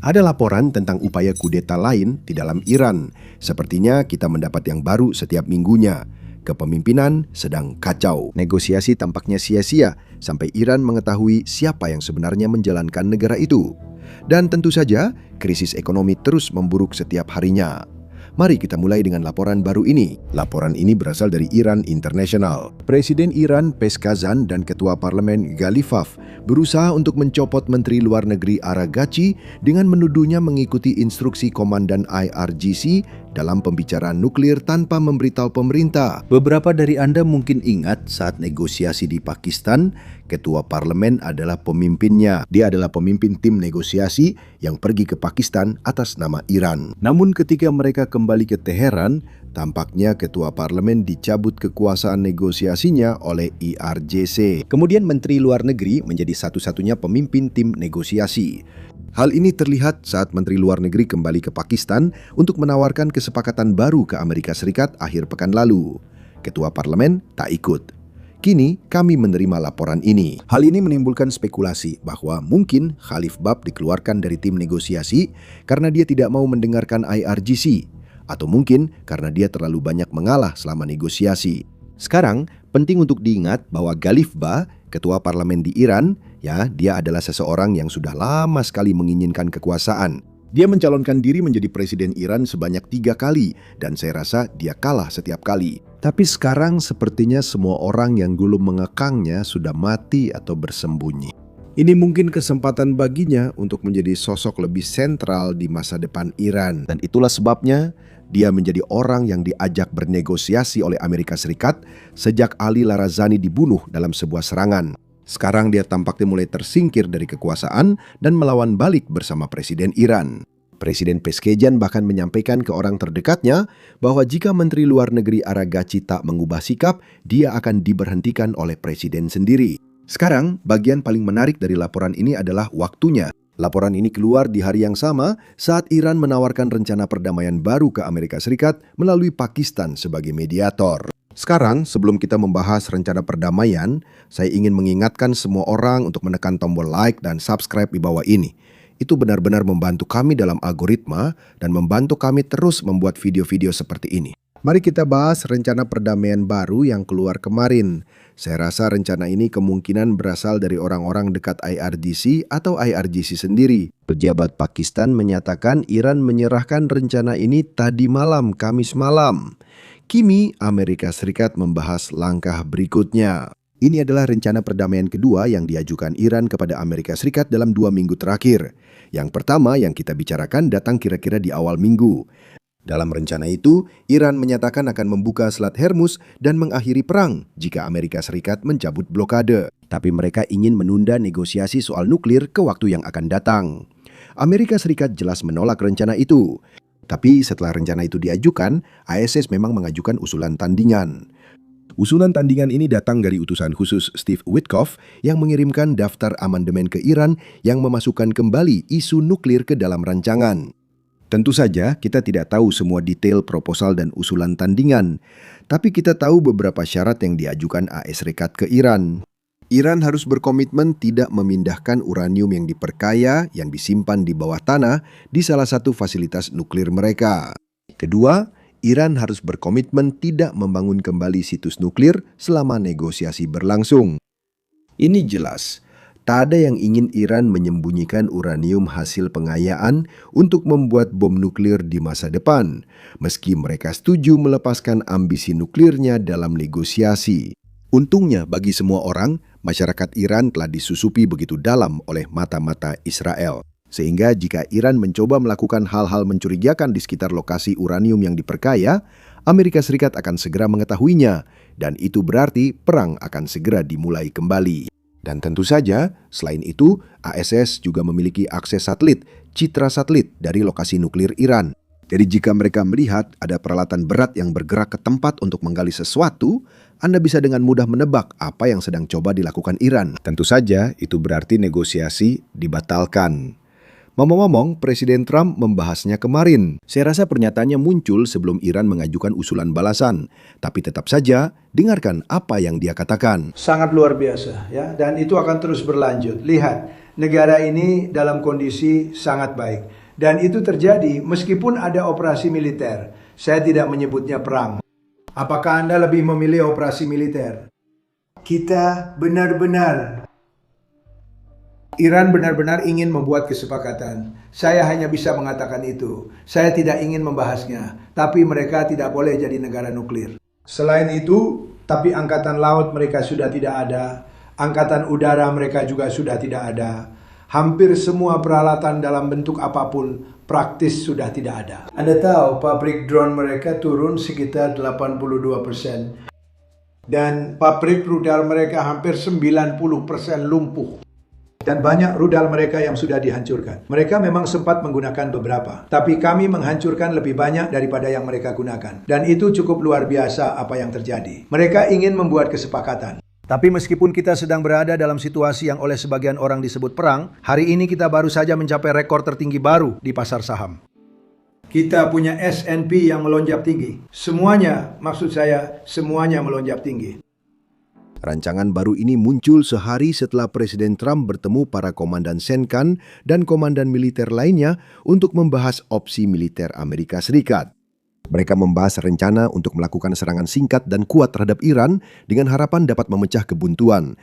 Ada laporan tentang upaya kudeta lain di dalam Iran. Sepertinya kita mendapat yang baru setiap minggunya. Kepemimpinan sedang kacau. Negosiasi tampaknya sia-sia sampai Iran mengetahui siapa yang sebenarnya menjalankan negara itu. Dan tentu saja, krisis ekonomi terus memburuk setiap harinya. Mari kita mulai dengan laporan baru ini. Laporan ini berasal dari Iran International. Presiden Iran Peskazan dan Ketua Parlemen Ghalibaf berusaha untuk mencopot Menteri Luar Negeri Araghchi dengan menuduhnya mengikuti instruksi Komandan IRGC dalam pembicaraan nuklir tanpa memberitahu pemerintah. Beberapa dari Anda mungkin ingat saat negosiasi di Pakistan, Ketua Parlemen adalah pemimpinnya. Dia adalah pemimpin tim negosiasi yang pergi ke Pakistan atas nama Iran. Namun ketika mereka kembali ke Teheran, tampaknya Ketua Parlemen dicabut kekuasaan negosiasinya oleh IRGC. Kemudian Menteri Luar Negeri menjadi satu-satunya pemimpin tim negosiasi. Hal ini terlihat saat Menteri Luar Negeri kembali ke Pakistan untuk menawarkan kesepakatan baru ke Amerika Serikat akhir pekan lalu. Ketua Parlemen tak ikut. Kini kami menerima laporan ini. Hal ini menimbulkan spekulasi bahwa mungkin Ghalibaf dikeluarkan dari tim negosiasi karena dia tidak mau mendengarkan IRGC. Atau mungkin karena dia terlalu banyak mengalah selama negosiasi. Sekarang, penting untuk diingat bahwa Ghalibaf, ketua parlemen di Iran, dia adalah seseorang yang sudah lama sekali menginginkan kekuasaan. Dia mencalonkan diri menjadi presiden Iran sebanyak 3 kali, dan saya rasa dia kalah setiap kali. Tapi sekarang sepertinya semua orang yang dulu mengekangnya sudah mati atau bersembunyi. Ini mungkin kesempatan baginya untuk menjadi sosok lebih sentral di masa depan Iran. Dan itulah sebabnya dia menjadi orang yang diajak bernegosiasi oleh Amerika Serikat sejak Ali Larazani dibunuh dalam sebuah serangan. Sekarang dia tampaknya mulai tersingkir dari kekuasaan dan melawan balik bersama Presiden Iran. Presiden Peskazan bahkan menyampaikan ke orang terdekatnya bahwa jika Menteri Luar Negeri Araghchi tak mengubah sikap, dia akan diberhentikan oleh Presiden sendiri. Sekarang, bagian paling menarik dari laporan ini adalah waktunya. Laporan ini keluar di hari yang sama saat Iran menawarkan rencana perdamaian baru ke Amerika Serikat melalui Pakistan sebagai mediator. Sekarang, sebelum kita membahas rencana perdamaian, saya ingin mengingatkan semua orang untuk menekan tombol like dan subscribe di bawah ini. Itu benar-benar membantu kami dalam algoritma dan membantu kami terus membuat video-video seperti ini. Mari kita bahas rencana perdamaian baru yang keluar kemarin. Saya rasa rencana ini kemungkinan berasal dari orang-orang dekat IRGC atau IRGC sendiri. Pejabat Pakistan menyatakan Iran menyerahkan rencana ini tadi malam, Kamis malam. Kini Amerika Serikat membahas langkah berikutnya. Ini adalah rencana perdamaian kedua yang diajukan Iran kepada Amerika Serikat dalam 2 minggu terakhir. Yang pertama yang kita bicarakan datang kira-kira di awal minggu. Dalam rencana itu, Iran menyatakan akan membuka Selat Hormuz dan mengakhiri perang jika Amerika Serikat mencabut blokade. Tapi mereka ingin menunda negosiasi soal nuklir ke waktu yang akan datang. Amerika Serikat jelas menolak rencana itu. Tapi setelah rencana itu diajukan, ISS memang mengajukan usulan tandingan. Usulan tandingan ini datang dari utusan khusus Steve Witkoff yang mengirimkan daftar amandemen ke Iran yang memasukkan kembali isu nuklir ke dalam rancangan. Tentu saja kita tidak tahu semua detail proposal dan usulan tandingan, tapi kita tahu beberapa syarat yang diajukan AS Serikat ke Iran. Iran harus berkomitmen tidak memindahkan uranium yang diperkaya yang disimpan di bawah tanah di salah satu fasilitas nuklir mereka. Kedua, Iran harus berkomitmen tidak membangun kembali situs nuklir selama negosiasi berlangsung. Ini jelas, tak ada yang ingin Iran menyembunyikan uranium hasil pengayaan untuk membuat bom nuklir di masa depan, meski mereka setuju melepaskan ambisi nuklirnya dalam negosiasi. Untungnya bagi semua orang, masyarakat Iran telah disusupi begitu dalam oleh mata-mata Israel. Sehingga jika Iran mencoba melakukan hal-hal mencurigakan di sekitar lokasi uranium yang diperkaya, Amerika Serikat akan segera mengetahuinya, dan itu berarti perang akan segera dimulai kembali. Dan tentu saja, selain itu, ASS juga memiliki akses satelit, citra satelit dari lokasi nuklir Iran. Jadi jika mereka melihat ada peralatan berat yang bergerak ke tempat untuk menggali sesuatu, Anda bisa dengan mudah menebak apa yang sedang coba dilakukan Iran. Tentu saja itu berarti negosiasi dibatalkan. Ngomong-ngomong, Presiden Trump membahasnya kemarin. Saya rasa pernyataannya muncul sebelum Iran mengajukan usulan balasan. Tapi tetap saja, dengarkan apa yang dia katakan. Sangat luar biasa, ya, dan itu akan terus berlanjut. Lihat, negara ini dalam kondisi sangat baik. Dan itu terjadi meskipun ada operasi militer. Saya tidak menyebutnya perang. Apakah Anda lebih memilih operasi militer? Iran benar-benar ingin membuat kesepakatan. Saya hanya bisa mengatakan itu. Saya tidak ingin membahasnya. Tapi mereka tidak boleh jadi negara nuklir. Selain itu, tapi angkatan laut mereka sudah tidak ada. Angkatan udara mereka juga sudah tidak ada. Hampir semua peralatan dalam bentuk apapun praktis sudah tidak ada. Anda tahu pabrik drone mereka turun sekitar 82%. Dan pabrik rudal mereka hampir 90% lumpuh. Dan banyak rudal mereka yang sudah dihancurkan. Mereka memang sempat menggunakan beberapa. Tapi kami menghancurkan lebih banyak daripada yang mereka gunakan. Dan itu cukup luar biasa apa yang terjadi. Mereka ingin membuat kesepakatan. Tapi meskipun kita sedang berada dalam situasi yang oleh sebagian orang disebut perang, hari ini kita baru saja mencapai rekor tertinggi baru di pasar saham. Kita punya S&P yang melonjak tinggi. Semuanya melonjak tinggi. Rancangan baru ini muncul sehari setelah Presiden Trump bertemu para komandan Senkan dan komandan militer lainnya untuk membahas opsi militer Amerika Serikat. Mereka membahas rencana untuk melakukan serangan singkat dan kuat terhadap Iran dengan harapan dapat memecah kebuntuan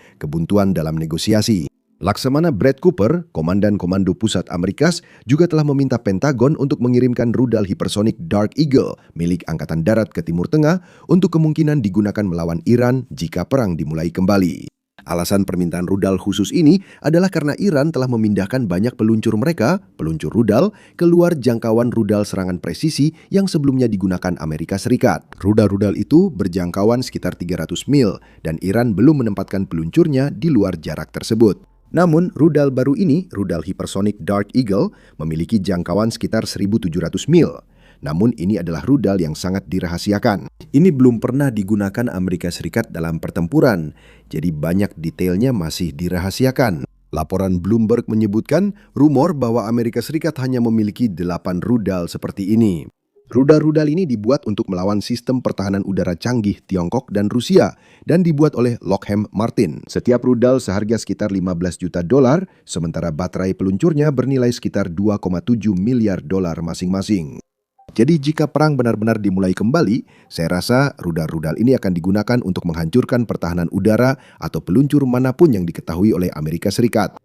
dalam negosiasi. Laksamana Brad Cooper, Komandan Komando Pusat Amerikas, juga telah meminta Pentagon untuk mengirimkan rudal hipersonik Dark Eagle milik Angkatan Darat ke Timur Tengah untuk kemungkinan digunakan melawan Iran jika perang dimulai kembali. Alasan permintaan rudal khusus ini adalah karena Iran telah memindahkan banyak peluncur rudal, keluar jangkauan rudal serangan presisi yang sebelumnya digunakan Amerika Serikat. Rudal-rudal itu berjangkauan sekitar 300 mil dan Iran belum menempatkan peluncurnya di luar jarak tersebut. Namun, rudal baru ini, rudal hipersonik Dark Eagle, memiliki jangkauan sekitar 1.700 mil. Namun ini adalah rudal yang sangat dirahasiakan. Ini belum pernah digunakan Amerika Serikat dalam pertempuran, jadi banyak detailnya masih dirahasiakan. Laporan Bloomberg menyebutkan rumor bahwa Amerika Serikat hanya memiliki 8 rudal seperti ini. Rudal-rudal ini dibuat untuk melawan sistem pertahanan udara canggih Tiongkok dan Rusia dan dibuat oleh Lockheed Martin. Setiap rudal seharga sekitar $15 juta, sementara baterai peluncurnya bernilai sekitar $2,7 miliar masing-masing. Jadi jika perang benar-benar dimulai kembali, saya rasa rudal-rudal ini akan digunakan untuk menghancurkan pertahanan udara atau peluncur manapun yang diketahui oleh Amerika Serikat.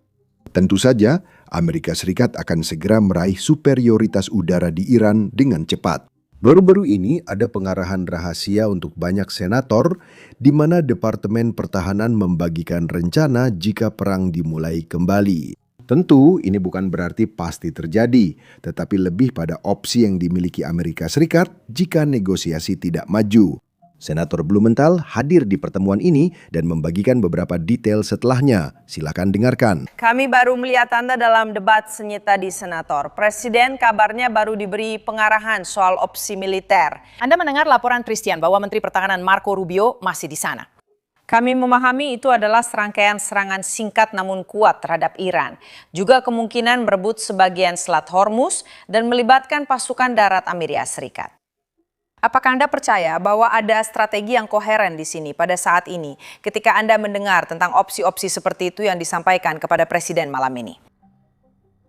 Tentu saja, Amerika Serikat akan segera meraih superioritas udara di Iran dengan cepat. Baru-baru ini ada pengarahan rahasia untuk banyak senator di mana Departemen Pertahanan membagikan rencana jika perang dimulai kembali. Tentu ini bukan berarti pasti terjadi, tetapi lebih pada opsi yang dimiliki Amerika Serikat jika negosiasi tidak maju. Senator Blumenthal hadir di pertemuan ini dan membagikan beberapa detail setelahnya. Silakan dengarkan. Kami baru melihat Anda dalam debat sengit tadi, Senator. Presiden kabarnya baru diberi pengarahan soal opsi militer. Anda mendengar laporan Christian bahwa Menteri Pertahanan Marco Rubio masih di sana. Kami memahami itu adalah serangkaian serangan singkat namun kuat terhadap Iran. Juga kemungkinan merebut sebagian Selat Hormuz dan melibatkan pasukan darat Amerika Serikat. Apakah Anda percaya bahwa ada strategi yang koheren di sini pada saat ini ketika Anda mendengar tentang opsi-opsi seperti itu yang disampaikan kepada Presiden malam ini?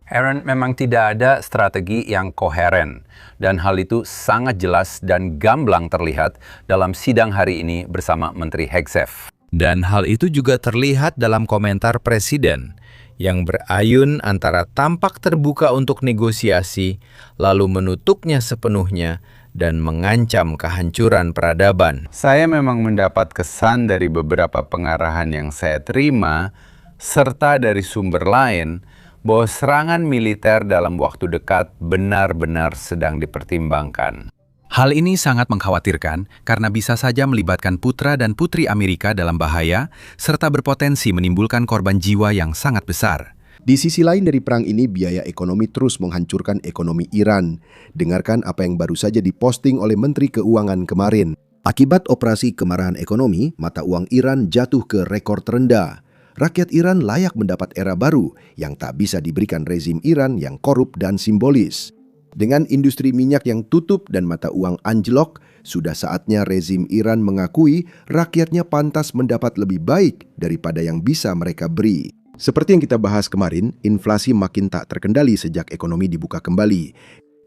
Aaron, memang tidak ada strategi yang koheren dan hal itu sangat jelas dan gamblang terlihat dalam sidang hari ini bersama Menteri Hegseth. Dan hal itu juga terlihat dalam komentar Presiden yang berayun antara tampak terbuka untuk negosiasi lalu menutupnya sepenuhnya dan mengancam kehancuran peradaban. Saya memang mendapat kesan dari beberapa pengarahan yang saya terima serta dari sumber lain bahwa serangan militer dalam waktu dekat benar-benar sedang dipertimbangkan. Hal ini sangat mengkhawatirkan karena bisa saja melibatkan putra dan putri Amerika dalam bahaya serta berpotensi menimbulkan korban jiwa yang sangat besar. Di sisi lain dari perang ini, biaya ekonomi terus menghancurkan ekonomi Iran. Dengarkan apa yang baru saja diposting oleh Menteri Keuangan kemarin. Akibat operasi kemarahan ekonomi, mata uang Iran jatuh ke rekor terendah. Rakyat Iran layak mendapat era baru yang tak bisa diberikan rezim Iran yang korup dan simbolis. Dengan industri minyak yang tutup dan mata uang anjlok, sudah saatnya rezim Iran mengakui rakyatnya pantas mendapat lebih baik daripada yang bisa mereka beri. Seperti yang kita bahas kemarin, inflasi makin tak terkendali sejak ekonomi dibuka kembali.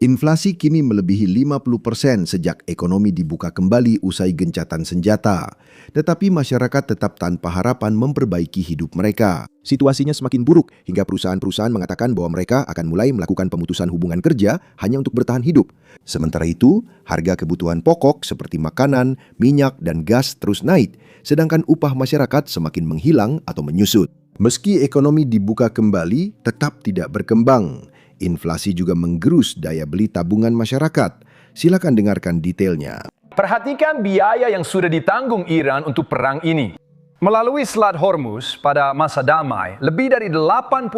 Inflasi kini melebihi 50% sejak ekonomi dibuka kembali usai gencatan senjata. Tetapi masyarakat tetap tanpa harapan memperbaiki hidup mereka. Situasinya semakin buruk hingga perusahaan-perusahaan mengatakan bahwa mereka akan mulai melakukan pemutusan hubungan kerja hanya untuk bertahan hidup. Sementara itu, harga kebutuhan pokok seperti makanan, minyak, dan gas terus naik, sedangkan upah masyarakat semakin menghilang atau menyusut. Meski ekonomi dibuka kembali, tetap tidak berkembang. Inflasi juga menggerus daya beli tabungan masyarakat. Silakan dengarkan detailnya. Perhatikan biaya yang sudah ditanggung Iran untuk perang ini. Melalui Selat Hormuz pada masa damai, lebih dari 80%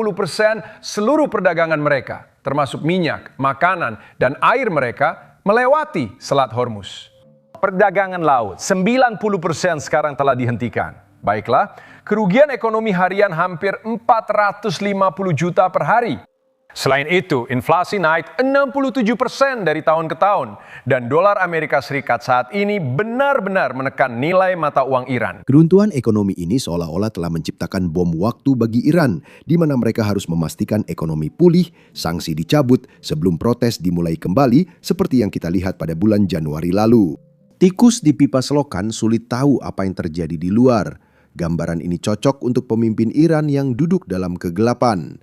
seluruh perdagangan mereka, termasuk minyak, makanan, dan air mereka, melewati Selat Hormuz. Perdagangan laut, 90% sekarang telah dihentikan. Baiklah, kerugian ekonomi harian hampir 450 juta per hari. Selain itu, inflasi naik 67% dari tahun ke tahun, dan dolar Amerika Serikat saat ini benar-benar menekan nilai mata uang Iran. Keruntuhan ekonomi ini seolah-olah telah menciptakan bom waktu bagi Iran, di mana mereka harus memastikan ekonomi pulih, sanksi dicabut sebelum protes dimulai kembali seperti yang kita lihat pada bulan Januari lalu. Tikus di pipa selokan sulit tahu apa yang terjadi di luar. Gambaran ini cocok untuk pemimpin Iran yang duduk dalam kegelapan.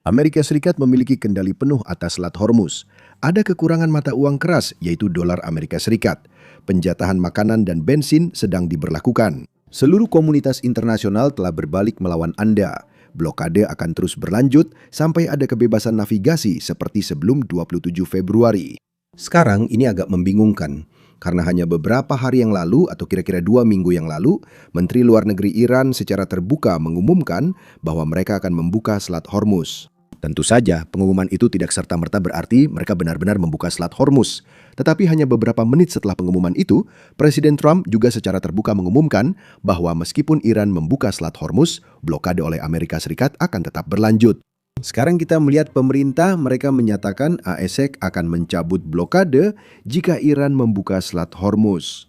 Amerika Serikat memiliki kendali penuh atas Selat Hormuz. Ada kekurangan mata uang keras, yaitu dolar Amerika Serikat. Penjatahan makanan dan bensin sedang diberlakukan. Seluruh komunitas internasional telah berbalik melawan Anda. Blokade akan terus berlanjut sampai ada kebebasan navigasi seperti sebelum 27 Februari. Sekarang ini agak membingungkan, karena hanya beberapa hari yang lalu atau kira-kira 2 minggu yang lalu, Menteri Luar Negeri Iran secara terbuka mengumumkan bahwa mereka akan membuka Selat Hormuz. Tentu saja, pengumuman itu tidak serta-merta berarti mereka benar-benar membuka Selat Hormuz. Tetapi hanya beberapa menit setelah pengumuman itu, Presiden Trump juga secara terbuka mengumumkan bahwa meskipun Iran membuka Selat Hormuz, blokade oleh Amerika Serikat akan tetap berlanjut. Sekarang kita melihat pemerintah, mereka menyatakan ASEC akan mencabut blokade jika Iran membuka Selat Hormuz.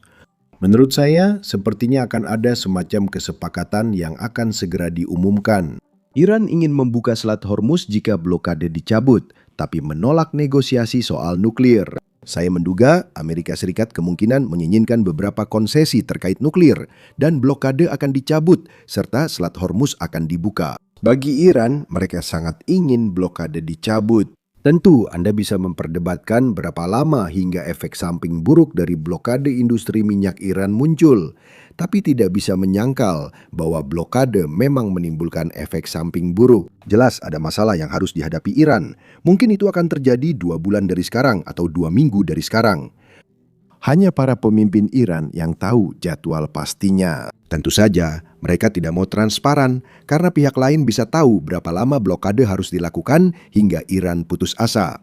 Menurut saya, sepertinya akan ada semacam kesepakatan yang akan segera diumumkan. Iran ingin membuka Selat Hormuz jika blokade dicabut, tapi menolak negosiasi soal nuklir. Saya menduga Amerika Serikat kemungkinan menginginkan beberapa konsesi terkait nuklir dan blokade akan dicabut serta Selat Hormuz akan dibuka. Bagi Iran, mereka sangat ingin blokade dicabut. Tentu Anda bisa memperdebatkan berapa lama hingga efek samping buruk dari blokade industri minyak Iran muncul. Tapi tidak bisa menyangkal bahwa blokade memang menimbulkan efek samping buruk. Jelas ada masalah yang harus dihadapi Iran. Mungkin itu akan terjadi 2 bulan dari sekarang atau 2 minggu dari sekarang. Hanya para pemimpin Iran yang tahu jadwal pastinya. Tentu saja, mereka tidak mau transparan karena pihak lain bisa tahu berapa lama blokade harus dilakukan hingga Iran putus asa.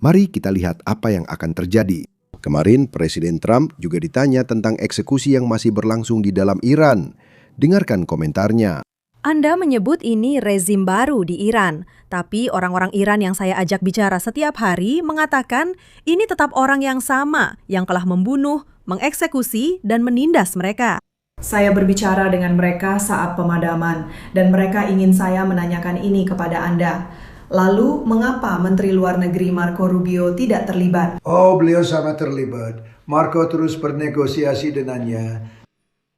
Mari kita lihat apa yang akan terjadi. Kemarin Presiden Trump juga ditanya tentang eksekusi yang masih berlangsung di dalam Iran. Dengarkan komentarnya. Anda menyebut ini rezim baru di Iran, tapi orang-orang Iran yang saya ajak bicara setiap hari mengatakan ini tetap orang yang sama yang telah membunuh, mengeksekusi, dan menindas mereka. Saya berbicara dengan mereka saat pemadaman, dan mereka ingin saya menanyakan ini kepada Anda. Lalu, mengapa Menteri Luar Negeri Marco Rubio tidak terlibat? Oh, beliau sangat terlibat. Marco terus bernegosiasi dengannya.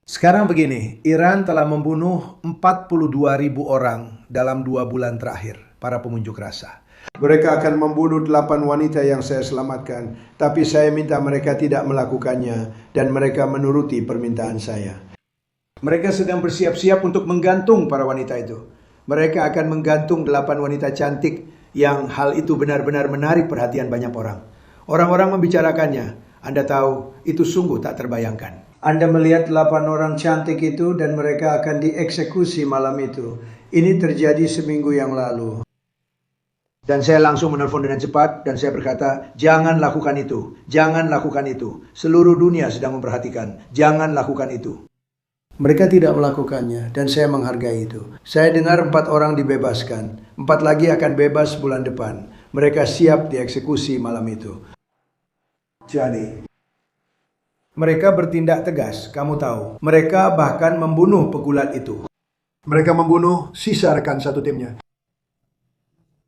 Sekarang begini, Iran telah membunuh 42.000 orang dalam 2 bulan terakhir, para pengunjuk rasa. Mereka akan membunuh 8 wanita yang saya selamatkan, tapi saya minta mereka tidak melakukannya, dan mereka menuruti permintaan saya. Mereka sedang bersiap-siap untuk menggantung para wanita itu. Mereka akan menggantung 8 wanita cantik yang hal itu benar-benar menarik perhatian banyak orang. Orang-orang membicarakannya. Anda tahu, itu sungguh tak terbayangkan. Anda melihat 8 orang cantik itu dan mereka akan dieksekusi malam itu. Ini terjadi seminggu yang lalu. Dan saya langsung menelpon dengan cepat dan saya berkata, jangan lakukan itu, jangan lakukan itu. Seluruh dunia sedang memperhatikan, jangan lakukan itu. Mereka tidak melakukannya dan saya menghargai itu. Saya dengar 4 orang dibebaskan, 4 lagi akan bebas bulan depan. Mereka siap dieksekusi malam itu. Jadi, mereka bertindak tegas, kamu tahu. Mereka bahkan membunuh pegulat itu. Mereka membunuh sisa rekan satu timnya.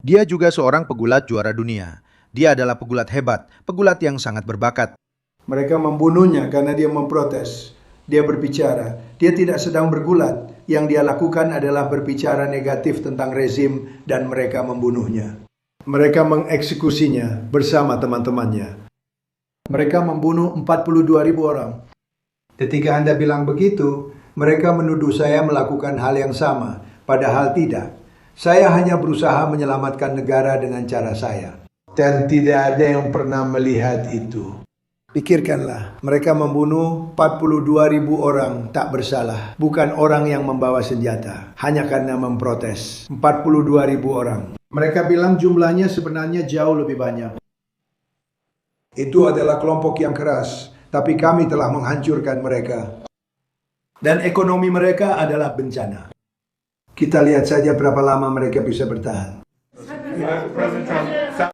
Dia juga seorang pegulat juara dunia. Dia adalah pegulat hebat, pegulat yang sangat berbakat. Mereka membunuhnya karena dia memprotes. Dia berbicara. Dia tidak sedang bergulat. Yang dia lakukan adalah berbicara negatif tentang rezim dan mereka membunuhnya. Mereka mengeksekusinya bersama teman-temannya. Mereka membunuh 42.000 orang. Ketika Anda bilang begitu, mereka menuduh saya melakukan hal yang sama, padahal tidak. Saya hanya berusaha menyelamatkan negara dengan cara saya. Dan tidak ada yang pernah melihat itu. Pikirkanlah, mereka membunuh 42.000 orang tak bersalah. Bukan orang yang membawa senjata, hanya karena memprotes. 42.000 orang. Mereka bilang jumlahnya sebenarnya jauh lebih banyak. Itu adalah kelompok yang keras, tapi kami telah menghancurkan mereka. Dan ekonomi mereka adalah bencana. Kita lihat saja berapa lama mereka bisa bertahan.